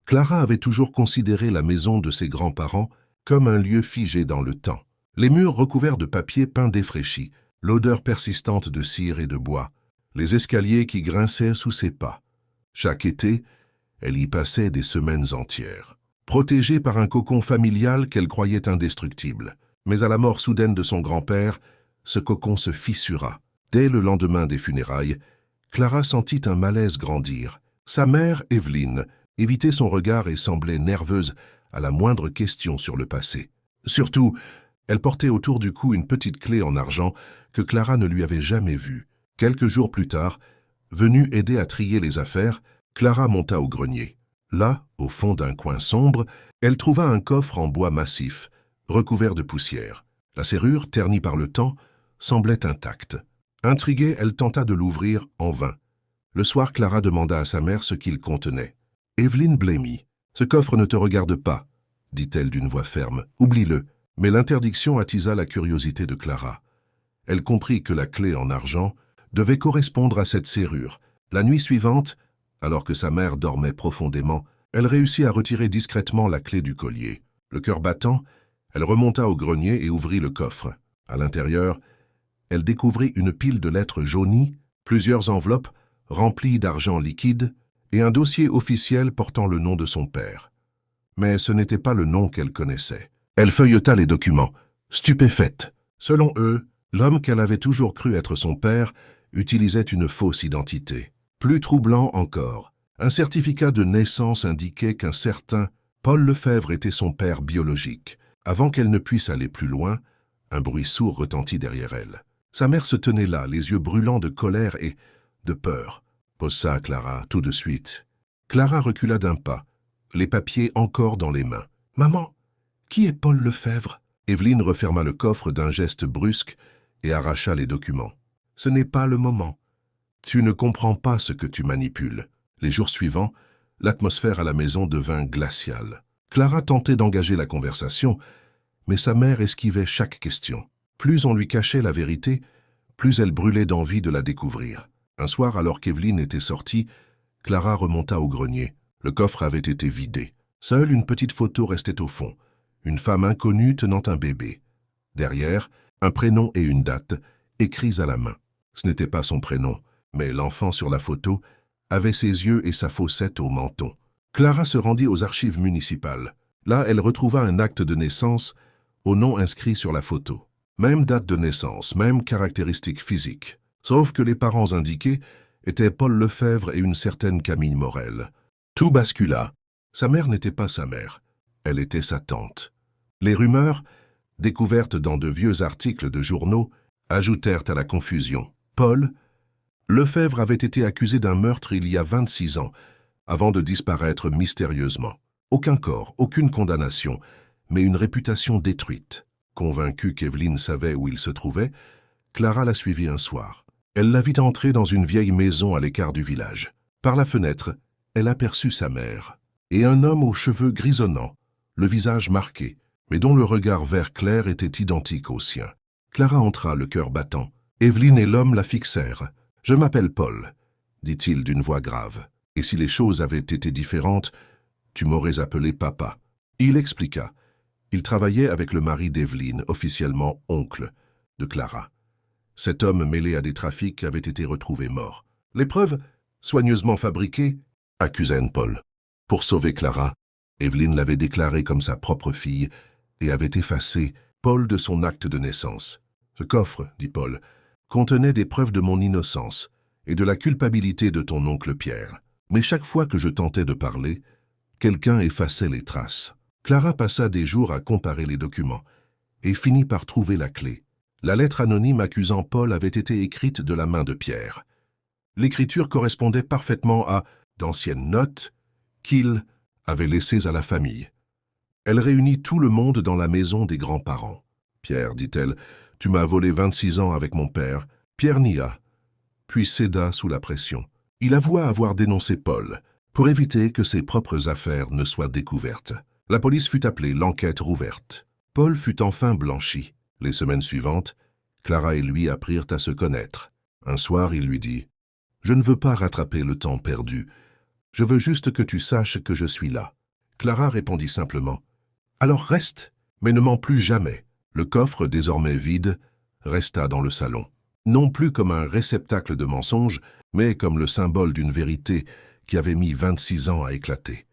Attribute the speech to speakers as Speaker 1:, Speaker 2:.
Speaker 1: Clara avait toujours considéré la maison de ses grands-parents comme un lieu figé dans le temps. Les murs recouverts de papier peint défraîchi, l'odeur persistante de cire et de bois, les escaliers qui grinçaient sous ses pas. Chaque été, elle y passait des semaines entières, protégée par un cocon familial qu'elle croyait indestructible. Mais à la mort soudaine de son grand-père, ce cocon se fissura. Dès le lendemain des funérailles, Clara sentit un malaise grandir. Sa mère, Evelyne, évitait son regard et semblait nerveuse à la moindre question sur le passé. Surtout, elle portait autour du cou une petite clé en argent que Clara ne lui avait jamais vue. Quelques jours plus tard, venue aider à trier les affaires, Clara monta au grenier. Là, au fond d'un coin sombre, elle trouva un coffre en bois massif, recouvert de poussière. La serrure, ternie par le temps, semblait intacte. Intriguée, elle tenta de l'ouvrir en vain. Le soir, Clara demanda à sa mère ce qu'il contenait. « Evelyne blêmit. Ce coffre ne te regarde pas, dit-elle d'une voix ferme. Oublie-le. » Mais l'interdiction attisa la curiosité de Clara. Elle comprit que la clé en argent devait correspondre à cette serrure. La nuit suivante, alors que sa mère dormait profondément, elle réussit à retirer discrètement la clé du collier. Le cœur battant, elle remonta au grenier et ouvrit le coffre. À l'intérieur, elle découvrit une pile de lettres jaunies, plusieurs enveloppes remplies d'argent liquide et un dossier officiel portant le nom de son père. Mais ce n'était pas le nom qu'elle connaissait. Elle feuilleta les documents, stupéfaite. Selon eux, l'homme qu'elle avait toujours cru être son père utilisait une fausse identité. Plus troublant encore, un certificat de naissance indiquait qu'un certain Paul Lefebvre était son père biologique. Avant qu'elle ne puisse aller plus loin, un bruit sourd retentit derrière elle. Sa mère se tenait là, les yeux brûlants de colère et de peur. « Pose ça à Clara, tout de suite. » Clara recula d'un pas, les papiers encore dans les mains. « Maman, qui est Paul Lefebvre ?» Evelyne referma le coffre d'un geste brusque et arracha les documents. « Ce n'est pas le moment. Tu ne comprends pas ce que tu manipules. » Les jours suivants, l'atmosphère à la maison devint glaciale. Clara tentait d'engager la conversation, mais sa mère esquivait chaque question. Plus on lui cachait la vérité, plus elle brûlait d'envie de la découvrir. Un soir, alors qu'Evelyne était sortie, Clara remonta au grenier. Le coffre avait été vidé. Seule une petite photo restait au fond. Une femme inconnue tenant un bébé. Derrière, un prénom et une date, écrits à la main. Ce n'était pas son prénom, mais l'enfant sur la photo avait ses yeux et sa fossette au menton. Clara se rendit aux archives municipales. Là, elle retrouva un acte de naissance au nom inscrit sur la photo. Même date de naissance, même caractéristiques physiques. Sauf que les parents indiqués étaient Paul Lefebvre et une certaine Camille Morel. Tout bascula. Sa mère n'était pas sa mère. Elle était sa tante. Les rumeurs, découvertes dans de vieux articles de journaux, ajoutèrent à la confusion. Paul Lefebvre avait été accusé d'un meurtre il y a 26 ans, avant de disparaître mystérieusement. Aucun corps, aucune condamnation, mais une réputation détruite. Convaincue qu'Evelyne savait où il se trouvait, Clara la suivit un soir. Elle la vit entrer dans une vieille maison à l'écart du village. Par la fenêtre, elle aperçut sa mère et un homme aux cheveux grisonnants, le visage marqué, mais dont le regard vert clair était identique au sien. Clara entra, le cœur battant. Evelyne et l'homme la fixèrent. « Je m'appelle Paul », dit-il d'une voix grave. « Et si les choses avaient été différentes, tu m'aurais appelé papa. » Il expliqua. Il travaillait avec le mari d'Evelyne, officiellement oncle de Clara. Cet homme mêlé à des trafics avait été retrouvé mort. Les preuves, soigneusement fabriquées, accusaient Paul. Pour sauver Clara, Evelyne l'avait déclarée comme sa propre fille et avait effacé Paul de son acte de naissance. « Ce coffre, dit Paul, contenait des preuves de mon innocence et de la culpabilité de ton oncle Pierre. Mais chaque fois que je tentais de parler, quelqu'un effaçait les traces. » Clara passa des jours à comparer les documents et finit par trouver la clé. La lettre anonyme accusant Paul avait été écrite de la main de Pierre. L'écriture correspondait parfaitement à d'anciennes notes qu'il avait laissées à la famille. Elle réunit tout le monde dans la maison des grands-parents. « Pierre, dit-elle, tu m'as volé 26 ans avec mon père. » Pierre nia, puis céda sous la pression. Il avoua avoir dénoncé Paul pour éviter que ses propres affaires ne soient découvertes. La police fut appelée, l'enquête rouverte. Paul fut enfin blanchi. Les semaines suivantes, Clara et lui apprirent à se connaître. Un soir, il lui dit « Je ne veux pas rattraper le temps perdu. Je veux juste que tu saches que je suis là. Clara répondit simplement « Alors reste, mais ne mens plus jamais ». Le coffre, désormais vide, resta dans le salon. Non plus comme un réceptacle de mensonges, mais comme le symbole d'une vérité qui avait mis 26 ans à éclater.